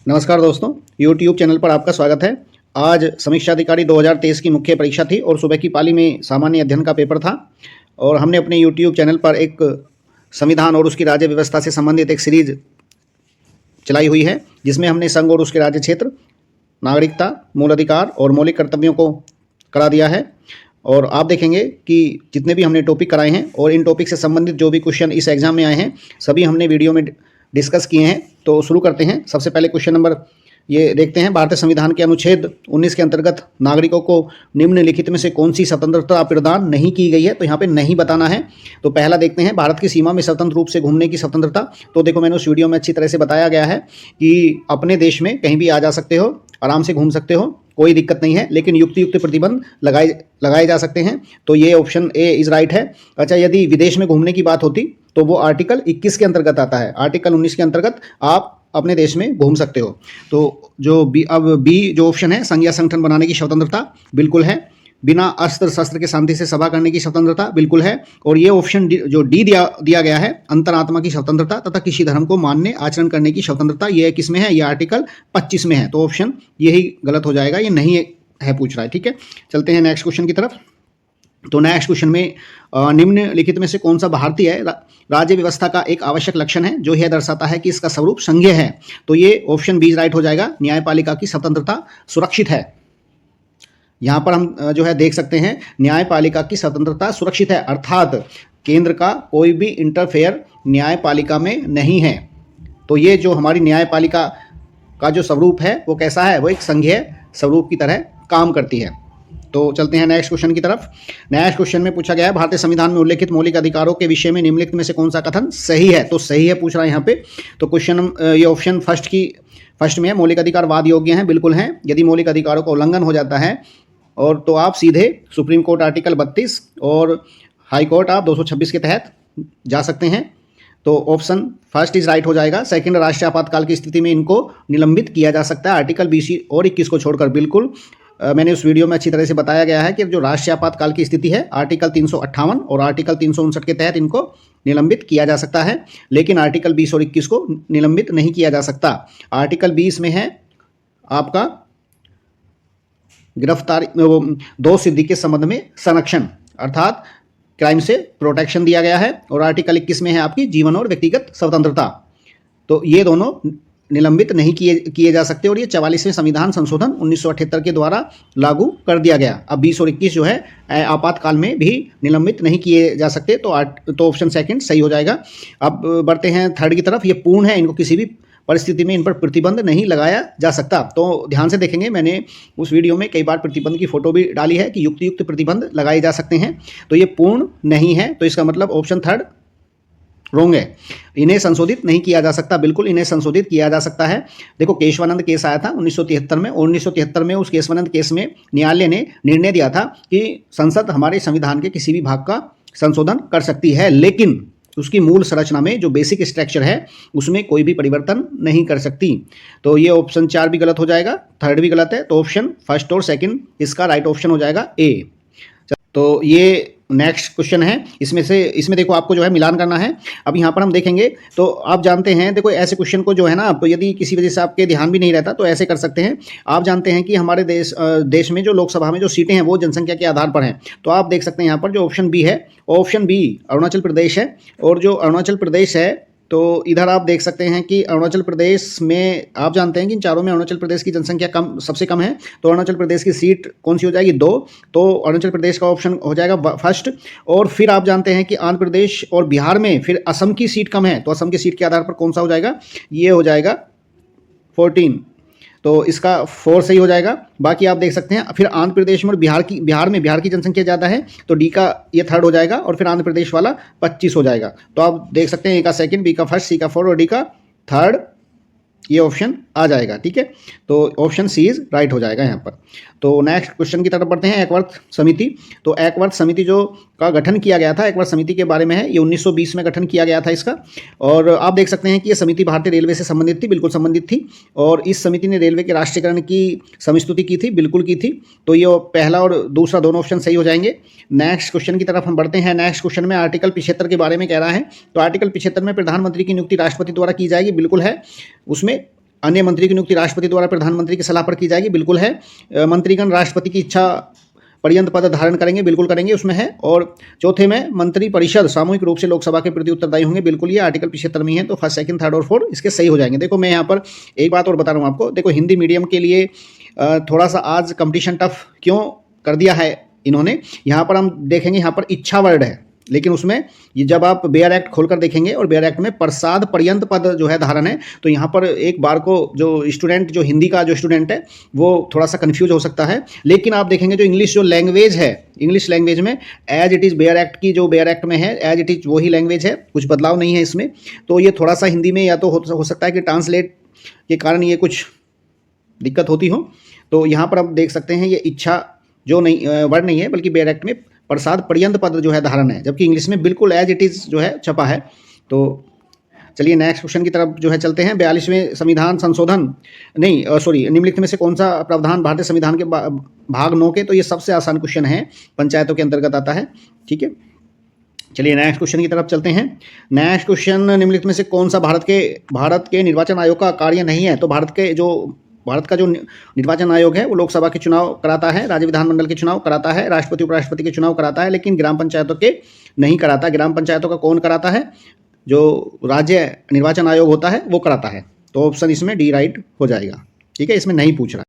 नमस्कार दोस्तों, YouTube channel पर आपका स्वागत है। आज समीक्षा अधिकारी 2023 की मुख्य परीक्षा थी और सुबह की पाली में सामान्य अध्ययन का पेपर था और हमने अपने YouTube चैनल पर एक संविधान और उसकी राज्य व्यवस्था से संबंधित एक सीरीज चलाई हुई है, जिसमें हमने संघ और उसके राज्य क्षेत्र, नागरिकता, मूल अधिकार और मौलिक कर्तव्यों को करा दिया है। और आप देखेंगे कि जितने भी हमने टॉपिक कराए हैं और इन टॉपिक से संबंधित जो भी क्वेश्चन इस एग्जाम में आए हैं, सभी हमने वीडियो में डिस्कस किए हैं। तो शुरू करते हैं। सबसे पहले क्वेश्चन नंबर ये देखते हैं। भारतीय संविधान के अनुच्छेद 19 के अंतर्गत नागरिकों को निम्नलिखित में से कौन सी स्वतंत्रता प्रदान नहीं की गई है? तो यहाँ पे नहीं बताना है। तो पहला देखते हैं, भारत की सीमा में स्वतंत्र रूप से घूमने की स्वतंत्रता। तो देखो, मैंने उस वीडियो में अच्छी तरह से बताया गया है कि अपने देश में कहीं भी आ जा सकते हो, आराम से घूम सकते हो, कोई दिक्कत नहीं है, लेकिन युक्त प्रतिबंध लगाए जा सकते हैं। तो ये ऑप्शन ए इज राइट है। अच्छा, यदि विदेश में घूमने की बात होती तो वो आर्टिकल 21 के अंतर्गत आता है। आर्टिकल 19 के अंतर्गत आप अपने देश में घूम सकते हो। तो जो बी जो ऑप्शन है, संघ या संगठन बनाने की स्वतंत्रता, बिल्कुल है। बिना अस्त्र शस्त्र के शांति से सभा करने की स्वतंत्रता, बिल्कुल है। और ये ऑप्शन जो डी दिया गया है, अंतरात्मा की स्वतंत्रता तथा किसी धर्म को मानने आचरण करने की स्वतंत्रता, ये किस में है? ये आर्टिकल 25 में है। तो ऑप्शन यही गलत हो जाएगा, ये नहीं है पूछ रहा है। ठीक है, चलते हैं नेक्स्ट क्वेश्चन की तरफ। तो नेक्स्ट क्वेश्चन में निम्नलिखित में से कौन सा भारतीय राज्य व्यवस्था का एक आवश्यक लक्षण है जो यह दर्शाता है कि इसका स्वरूप संघीय है? तो ये ऑप्शन बी राइट हो जाएगा। न्यायपालिका की स्वतंत्रता सुरक्षित है। यहाँ पर हम जो है देख सकते हैं, न्यायपालिका की स्वतंत्रता सुरक्षित है, अर्थात केंद्र का कोई भी इंटरफेयर न्यायपालिका में नहीं है। तो ये जो हमारी न्यायपालिका का जो स्वरूप है वो कैसा है? वो एक संघीय स्वरूप की तरह काम करती है। तो चलते हैं नेक्स्ट क्वेश्चन की तरफ। नेक्स्ट क्वेश्चन में पूछा गया है, भारतीय संविधान में उल्लेखित मौलिक अधिकारों के विषय में निम्नलिखित में से कौन सा कथन सही है? तो सही है पूछ रहा है यहाँ पे। तो क्वेश्चन ये ऑप्शन फर्स्ट में है, मौलिक अधिकार वाद योग्य हैं, बिल्कुल हैं। यदि मौलिक अधिकारों का उल्लंघन हो जाता है और तो आप सीधे सुप्रीम कोर्ट आर्टिकल 32 और हाई कोर्ट आप 226 के तहत जा सकते हैं। तो ऑप्शन फर्स्ट इज राइट हो जाएगा। सेकंड, राष्ट्रीय आपातकाल की स्थिति में इनको निलंबित किया जा सकता है, आर्टिकल 20 और 21 को छोड़कर, बिल्कुल। मैंने उस वीडियो में अच्छी तरह से बताया गया है कि जो राष्ट्रीय आपातकाल की स्थिति है, आर्टिकल 358 और आर्टिकल 359 के तहत इनको निलंबित किया जा सकता है, लेकिन आर्टिकल 20 और 21 को निलंबित नहीं किया जा सकता। आर्टिकल 20 में है आपका गिरफ्तारी, दो सिद्धि के संबंध में संरक्षण, अर्थात क्राइम से प्रोटेक्शन दिया गया है। और आर्टिकल 21 में है आपकी जीवन और व्यक्तिगत स्वतंत्रता। तो ये दोनों निलंबित नहीं किए जा सकते और ये 44वें संविधान संशोधन 1978 के द्वारा लागू कर दिया गया। अब 20 और 21 जो है आपातकाल में भी निलंबित नहीं किए जा सकते। तो ऑप्शन सेकंड सही हो जाएगा। अब बढ़ते हैं थर्ड की तरफ। ये पूर्ण है, इनको किसी भी परिस्थिति में इन पर प्रतिबंध नहीं लगाया जा सकता। तो ध्यान से देखेंगे, मैंने उस वीडियो में कई बार प्रतिबंध की फोटो भी डाली है कि युक्त प्रतिबंध लगाए जा सकते हैं। तो ये पूर्ण नहीं है, तो इसका मतलब ऑप्शन थर्ड रोंग है। इन्हें संशोधित नहीं किया जा सकता, बिल्कुल इन्हें संशोधित किया जा सकता है। देखो, केशवानंद केस आया था 1973 में, और 1973 में उस केशवानंद केस में न्यायालय ने निर्णय दिया था कि संसद हमारे संविधान के किसी भी भाग का संशोधन कर सकती है, लेकिन उसकी मूल संरचना में जो बेसिक स्ट्रक्चर है उसमें कोई भी परिवर्तन नहीं कर सकती। तो ये ऑप्शन 4 भी गलत हो जाएगा, थर्ड भी गलत है। तो ऑप्शन फर्स्ट और सेकंड इसका राइट ऑप्शन हो जाएगा ए। तो ये नेक्स्ट क्वेश्चन है। इसमें देखो, आपको जो है मिलान करना है। अब यहाँ पर हम देखेंगे तो आप जानते हैं, देखो ऐसे क्वेश्चन को जो है ना, आप यदि किसी वजह से आपके ध्यान भी नहीं रहता तो ऐसे कर सकते हैं। आप जानते हैं कि हमारे देश में जो लोकसभा में जो सीटें हैं वो जनसंख्या के आधार पर हैं। तो आप देख सकते हैं यहाँ पर जो ऑप्शन बी है, ऑप्शन बी अरुणाचल प्रदेश है। और जो अरुणाचल प्रदेश है, तो इधर आप देख सकते हैं कि अरुणाचल प्रदेश में आप जानते हैं कि इन चारों में अरुणाचल प्रदेश की जनसंख्या सबसे कम है। तो अरुणाचल प्रदेश की सीट कौन सी हो जाएगी? 2। तो अरुणाचल प्रदेश का ऑप्शन हो जाएगा फर्स्ट। और फिर आप जानते हैं कि आंध्र प्रदेश और बिहार में फिर असम की सीट कम है। तो असम की सीट के आधार पर कौन सा हो जाएगा? ये हो जाएगा 14। तो इसका 4 सही हो जाएगा। बाकी आप देख सकते हैं फिर आंध्र प्रदेश में और बिहार की जनसंख्या ज़्यादा है, तो डी का ये थर्ड हो जाएगा। और फिर आंध्र प्रदेश वाला 25 हो जाएगा। तो आप देख सकते हैं ए का सेकंड, बी का फर्स्ट, सी का 4 और डी का थर्ड, ये ऑप्शन आ जाएगा। ठीक है, तो ऑप्शन सी इज राइट हो जाएगा यहाँ पर। तो नेक्स्ट क्वेश्चन की तरफ बढ़ते हैं। एकवर्थ समिति। तो एकवर्थ समिति जो का गठन किया गया था, एकवर्थ समिति के बारे में है, ये 1920 में गठन किया गया था इसका। और आप देख सकते हैं कि ये समिति भारतीय रेलवे से संबंधित थी, बिल्कुल संबंधित थी। और इस समिति ने रेलवे के राष्ट्रीयकरण की समस्तुति की थी, बिल्कुल की थी। तो ये पहला और दूसरा दोनों ऑप्शन सही हो जाएंगे। नेक्स्ट क्वेश्चन की तरफ हम बढ़ते हैं। नेक्स्ट क्वेश्चन में आर्टिकल 75 के बारे में कह रहा है। तो आर्टिकल 75 में प्रधानमंत्री की नियुक्ति राष्ट्रपति द्वारा की जाएगी, बिल्कुल है। उसमें अन्य मंत्री की नियुक्ति राष्ट्रपति द्वारा प्रधानमंत्री की सलाह पर की जाएगी, बिल्कुल है। मंत्रीगण राष्ट्रपति की इच्छा पर्यंत पद धारण करेंगे, बिल्कुल करेंगे, उसमें है। और चौथे में मंत्री परिषद सामूहिक रूप से लोकसभा के प्रति उत्तरदायी होंगे, बिल्कुल ये आर्टिकल 75 में है। तो फर्स्ट, सेकंड, थर्ड और फोर्थ इसके सही हो जाएंगे। देखो मैं यहाँ पर एक बात और बता रहा हूँ आपको, देखो हिंदी मीडियम के लिए थोड़ा सा आज कंपटीशन टफ क्यों कर दिया है इन्होंने। यहाँ पर हम देखेंगे, यहाँ पर इच्छा वर्ड है, लेकिन उसमें ये जब आप बेयर एक्ट खोलकर देखेंगे और बेयर एक्ट में प्रसाद पर्यंत पद जो है धारण है, तो यहाँ पर एक बार को जो स्टूडेंट, जो हिंदी का जो स्टूडेंट है वो थोड़ा सा कंफ्यूज हो सकता है। लेकिन आप देखेंगे जो इंग्लिश जो लैंग्वेज है, इंग्लिश लैंग्वेज में as it is bare act की जो बेयर एक्ट में है एज इट इज़ वही लैंग्वेज है, कुछ बदलाव नहीं है इसमें। तो ये थोड़ा सा हिंदी में या तो हो सकता है कि ट्रांसलेट के कारण ये कुछ दिक्कत होती हो। तो यहाँ पर आप देख सकते हैं ये इच्छा जो नहीं वर्ड नहीं है, बल्कि बेयर एक्ट में प्रसाद पर्यंत पद जो है धारण है, जबकि इंग्लिश में बिल्कुल एज इट इज़ जो है छपा है। तो चलिए नेक्स्ट क्वेश्चन की तरफ जो है चलते हैं। 42वें संविधान संशोधन निम्नलिखित में से कौन सा प्रावधान भारतीय संविधान के भाग 9 के, तो ये सबसे आसान क्वेश्चन है, पंचायतों के अंतर्गत आता है। ठीक है, चलिए नेक्स्ट क्वेश्चन की तरफ चलते हैं। नेक्स्ट क्वेश्चन, निम्नलिखित में से कौन सा भारत के निर्वाचन आयोग का कार्य नहीं है। तो भारत का जो निर्वाचन आयोग है वो लोकसभा के चुनाव कराता है, राज्य विधानमंडल के चुनाव कराता है, राष्ट्रपति उपराष्ट्रपति के चुनाव कराता है, लेकिन ग्राम पंचायतों के नहीं कराता। ग्राम पंचायतों का कौन कराता है? जो राज्य निर्वाचन आयोग होता है वो कराता है। तो ऑप्शन इसमें डी राइट हो जाएगा। ठीक है, इसमें नहीं पूछ रहा।